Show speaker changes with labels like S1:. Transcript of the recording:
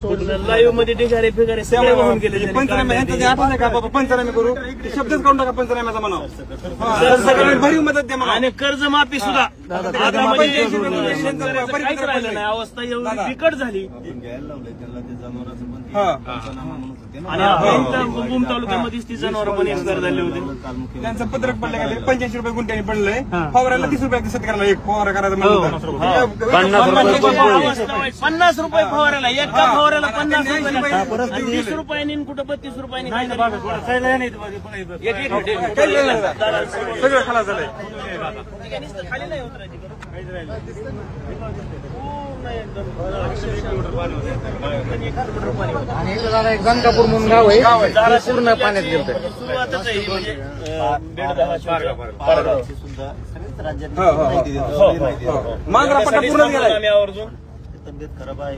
S1: Live मध्ये ढिगारे फिगारे सगळे वाहून गेले.
S2: पंचनामे यांचं जे आठवण आहे का बाबा, पंचनामे करू शब्दच काढून टाका पंचनाम्याचा म्हणावं. भरीव मदत द्या मला.
S1: आणि कर्जमाफी सुद्धा आता म्हणजे काहीच राहिलं नाही. अवस्था एवढी बिकट झाली. आणि भूम तालुक्यामध्ये ती जनावर पण एक्सपायर झाले होते.
S2: त्यांचं पत्रक पडलं का 85 रुपये गुंठ्याने पडलंय. फवारायला 30 रुपये शेतकऱ्याला एक फवारा करायचा म्हणून
S1: 50 रुपये फवारायला. एका फवारायला 50 रुपये. 30 रुपयांनी कुठं 32 रुपयांनी
S2: सगळं खलास झालंय.
S1: खाली नाही उतरायची.
S3: आणि इथं दादा एक गंगापूर म्हणून गाव आहे, पूर्ण पाण्यात गेलं.
S1: सुरुवातच आहे म्हणजे
S2: मांजरा पट्टा पूर्ण गेलाय.
S1: आवर्जून
S2: तब्येत खराब आहे.